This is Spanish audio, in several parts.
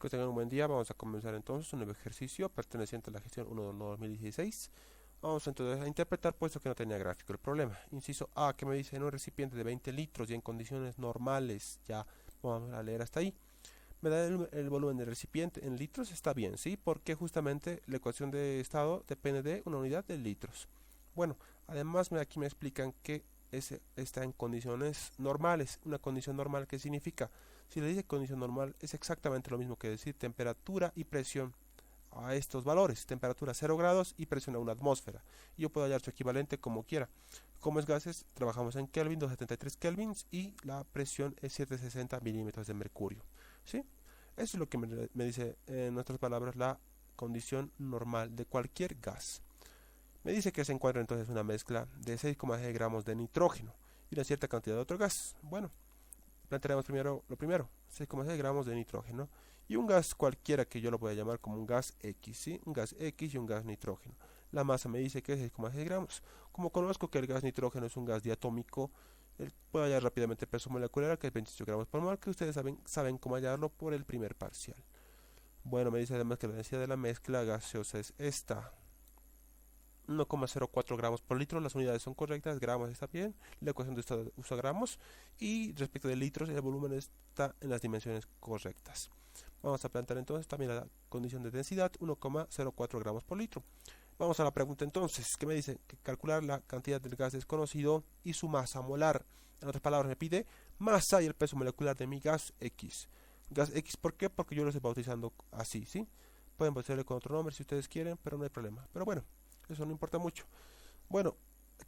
Que tengan un buen día. Vamos a comenzar entonces un nuevo ejercicio perteneciente a la gestión 1.2016. Vamos entonces a interpretar puesto que no tenía gráfico el problema. Inciso A, que me dice en un recipiente de 20 litros y en condiciones normales, ya vamos a leer hasta ahí. Me da el volumen del recipiente en litros, está bien, ¿sí? Porque justamente la ecuación de estado depende de una unidad de litros. Bueno, además aquí me explican que está en condiciones normales. Una condición normal, ¿qué significa? Si le dice condición normal, es exactamente lo mismo que decir temperatura y presión a estos valores, temperatura 0 grados y presión a una atmósfera. Y yo puedo hallar su equivalente como quiera. Como es gases, trabajamos en Kelvin, 273 kelvins, y la presión es 760 milímetros de mercurio. ¿Sí? Eso es lo que me dice, en otras palabras, la condición normal de cualquier gas. Me dice que se encuentra entonces una mezcla de 6,6 gramos de nitrógeno y una cierta cantidad de otro gas. Bueno, plantearemos primero lo primero, 6,6 gramos de nitrógeno y un gas cualquiera que yo lo voy a llamar como un gas X, ¿sí? Un gas X y un gas nitrógeno. La masa me dice que es 6,6 gramos. Como conozco que el gas nitrógeno es un gas diatómico, puedo hallar rápidamente el peso molecular, que es 28 gramos por mol, que ustedes saben cómo hallarlo por el primer parcial. Bueno, me dice además que la densidad de la mezcla gaseosa es esta: 1,04 gramos por litro. Las unidades son correctas, gramos está bien, la ecuación de estado usa gramos, y respecto de litros el volumen está en las dimensiones correctas. Vamos a plantear entonces también la condición de densidad, 1,04 gramos por litro. Vamos a la pregunta entonces, que me dice que calcular la cantidad del gas desconocido y su masa molar. En otras palabras, me pide masa y el peso molecular de mi gas X. Gas X, ¿por qué? Porque yo lo estoy bautizando así, ¿sí? Pueden bautizarle con otro nombre si ustedes quieren, pero no hay problema. Pero bueno, eso no importa mucho. Bueno,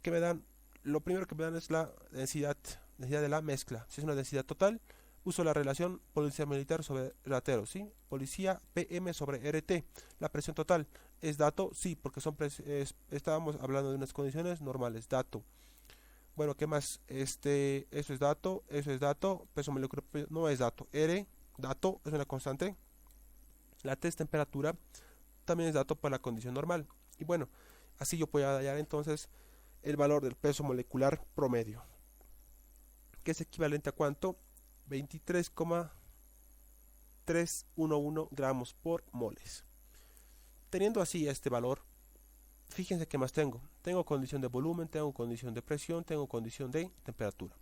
¿qué me dan? Lo primero que me dan es la densidad de la mezcla. Si es una densidad total, uso la relación policía militar sobre ratero, ¿sí? Policía PM sobre RT. La presión total es dato, sí, porque estábamos hablando de unas condiciones normales, dato. Bueno, ¿qué más? Eso es dato, peso molecular no es dato. Dato es una constante. La T es temperatura, también es dato para la condición normal. Y bueno, así yo puedo hallar entonces el valor del peso molecular promedio, que es equivalente a ¿cuánto? 23,311 gramos por moles. Teniendo así este valor, fíjense qué más tengo. Tengo condición de volumen, tengo condición de presión, tengo condición de temperatura.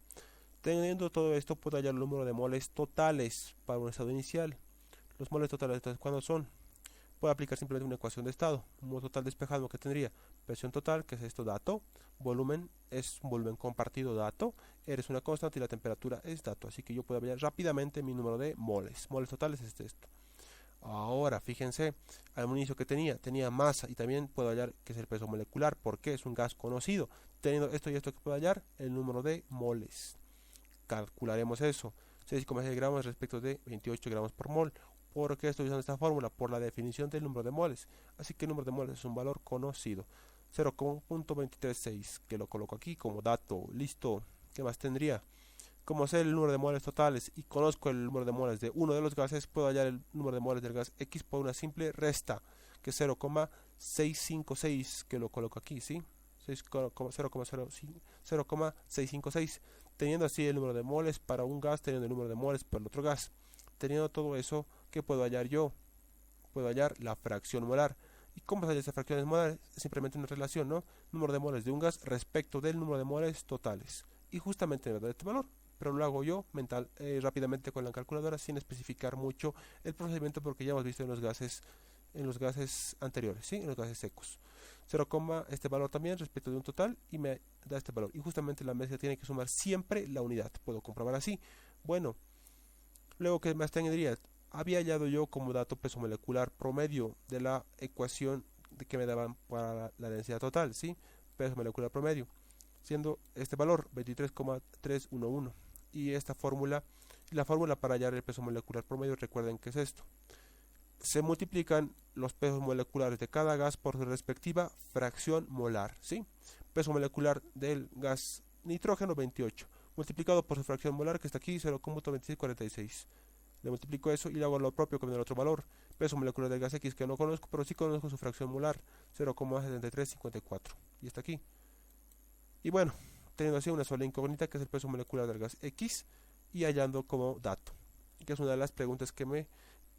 Teniendo todo esto, puedo hallar el número de moles totales para un estado inicial. Los moles totales, entonces, ¿cuándo son? Puedo aplicar simplemente una ecuación de estado. Un modo total despejado que tendría presión total, que es esto, dato. Volumen es un volumen compartido, dato. R es una constante y la temperatura es dato. Así que yo puedo hallar rápidamente mi número de moles. Moles totales es esto. Ahora, fíjense, al inicio que tenía masa, y también puedo hallar que es el peso molecular, porque es un gas conocido. Teniendo esto y esto, que puedo hallar el número de moles. Calcularemos eso: 6,6 gramos respecto de 28 gramos por mol. ¿Por qué estoy usando esta fórmula? Por la definición del número de moles. Así que el número de moles es un valor conocido, 0,236, que lo coloco aquí como dato. Listo. ¿Qué más tendría? Como sé el número de moles totales y conozco el número de moles de uno de los gases, puedo hallar el número de moles del gas X por una simple resta, que es 0,656, que lo coloco aquí, ¿sí? 0,656, teniendo así el número de moles para un gas, teniendo el número de moles para el otro gas. Teniendo todo eso, ¿qué puedo hallar yo? Puedo hallar la fracción molar. ¿Y cómo se halla esa fracción molar? Es simplemente una relación, ¿no? Número de moles de un gas respecto del número de moles totales. Y justamente me da este valor, pero lo hago yo rápidamente con la calculadora, sin especificar mucho el procedimiento, porque ya hemos visto en los gases anteriores, ¿sí? En los gases secos. 0, este valor también respecto de un total, y me da este valor. Y justamente la mezcla tiene que sumar siempre la unidad. Puedo comprobar así. Bueno, luego, ¿qué más tendría? Había hallado yo como dato peso molecular promedio de la ecuación que me daban para la densidad total, ¿sí? Peso molecular promedio, siendo este valor 23,311. Y esta fórmula, la fórmula para hallar el peso molecular promedio, recuerden que es esto: se multiplican los pesos moleculares de cada gas por su respectiva fracción molar, ¿sí? Peso molecular del gas nitrógeno, 28, multiplicado por su fracción molar, que está aquí, 0,2646. Le multiplico eso y le hago lo propio con el otro valor, peso molecular del gas X, que no conozco, pero sí conozco su fracción molar, 0,7354, y está aquí. Y bueno, teniendo así una sola incógnita, que es el peso molecular del gas X, y hallando como dato, que es una de las preguntas que me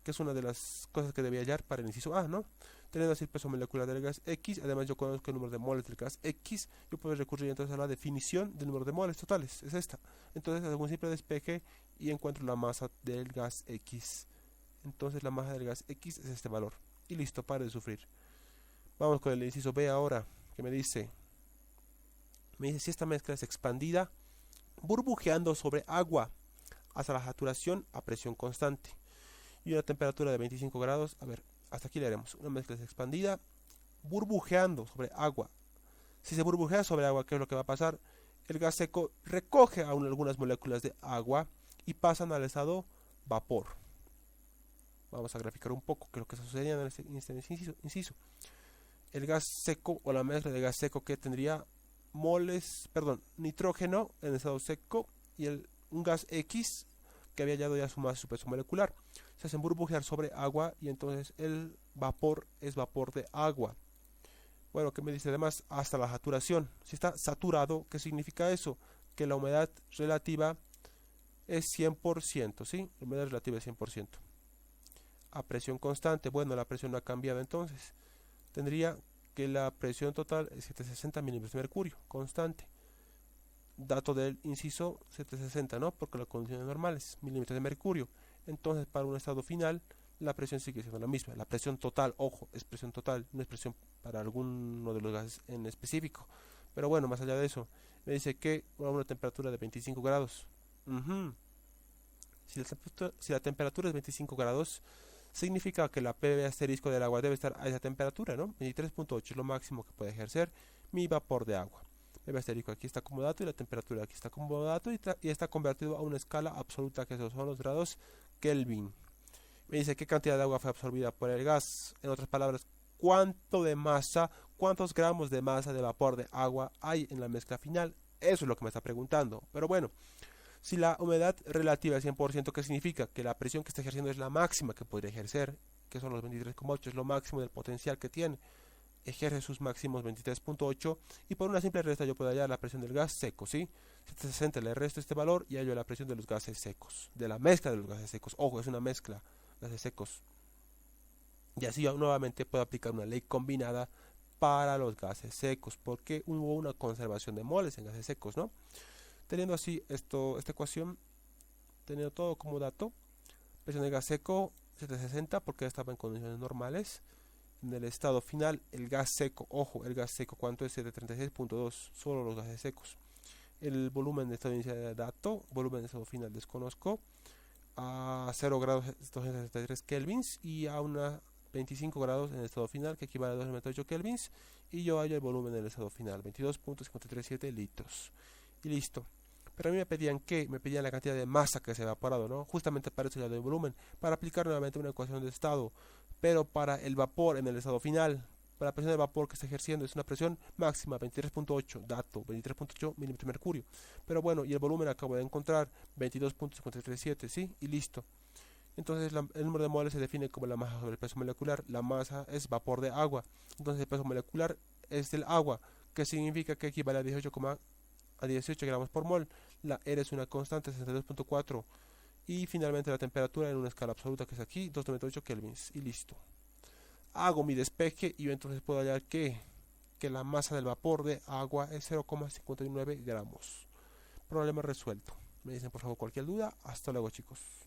que es una de las cosas que debía hallar para el inciso A, ¿no? Teniendo así el peso molecular del gas X, además yo conozco el número de moles del gas X, yo puedo recurrir entonces a la definición del número de moles totales, es esta. Entonces hago un simple despeje y encuentro la masa del gas X. Entonces la masa del gas X es este valor. Y listo, pare de sufrir. Vamos con el inciso B ahora, que me dice si esta mezcla es expandida, burbujeando sobre agua, hasta la saturación a presión constante y una temperatura de 25 grados. A ver, hasta aquí le haremos. Una mezcla es expandida, burbujeando sobre agua. Si se burbujea sobre agua, ¿qué es lo que va a pasar? El gas seco recoge aún algunas moléculas de agua y pasan al estado vapor. Vamos a graficar un poco qué es lo que sucedería en este inciso. El gas seco o la mezcla de gas seco que tendría nitrógeno en estado seco y un gas X que había hallado ya su masa y su peso molecular. Se hacen burbujear sobre agua y entonces el vapor es vapor de agua. Bueno, ¿qué me dice además? Hasta la saturación. Si está saturado, ¿qué significa eso? Que la humedad relativa es 100%, ¿sí? La humedad relativa es 100%. A presión constante, bueno, la presión no ha cambiado entonces. Tendría que la presión total es 760 milímetros de mercurio, constante. Dato del inciso 760, ¿no? Porque las condiciones normales, milímetros de mercurio. Entonces, para un estado final, la presión sigue siendo la misma. La presión total, ojo, es presión total, no es presión para alguno de los gases en específico. Pero bueno, más allá de eso, me dice que a una temperatura de 25 grados. Si la temperatura es 25 grados, significa que la PV asterisco del agua debe estar a esa temperatura, ¿no? 23.8 es lo máximo que puede ejercer mi vapor de agua. PV asterisco aquí está como dato y la temperatura aquí está como dato y está convertido a una escala absoluta que son los grados Kelvin. Me dice qué cantidad de agua fue absorbida por el gas. En otras palabras, cuántos gramos de masa de vapor de agua hay en la mezcla final. Eso es lo que me está preguntando. Pero bueno, si la humedad relativa es 100%, ¿qué significa? Que la presión que está ejerciendo es la máxima que podría ejercer, que son los 23,8, es lo máximo del potencial que tiene. Ejerce sus máximos 23,8 y por una simple resta yo puedo hallar la presión del gas seco, ¿sí? 760 le resto este valor y hallo la presión de los gases secos, de la mezcla de los gases secos. Ojo, es una mezcla, gases secos. Y así yo nuevamente puedo aplicar una ley combinada para los gases secos, porque hubo una conservación de moles en gases secos, ¿no? Teniendo así esta ecuación, teniendo todo como dato, presión del gas seco 760 porque estaba en condiciones normales. En el estado final, el gas seco, ojo, el gas seco, ¿cuánto es? 736.2, solo los gases secos. El volumen de estado inicial de dato, volumen de estado final desconozco, a 0 grados 263 kelvins y a una 25 grados en el estado final, que equivale a 298 kelvins, y yo hallo el volumen del estado final, 22.537 litros. Y listo. Pero a mí me pedían la cantidad de masa que se ha evaporado, ¿no? Justamente para eso ya doy volumen, para aplicar nuevamente una ecuación de estado, pero para el vapor en el estado final, para la presión del vapor que está ejerciendo es una presión máxima, 23.8, dato, 23.8 milímetros de mercurio. Pero bueno, y el volumen acabo de encontrar, 22.537, ¿sí? Y listo. Entonces el número de moles se define como la masa sobre el peso molecular. La masa es vapor de agua. Entonces el peso molecular es del agua, que significa que equivale a 18 gramos por mol. La R es una constante, 62.4. Y finalmente la temperatura en una escala absoluta que es aquí, 298 kelvins. Y listo. Hago mi despeje y entonces puedo hallar que la masa del vapor de agua es 0,59 gramos. Problema resuelto. Me dicen por favor cualquier duda. Hasta luego, chicos.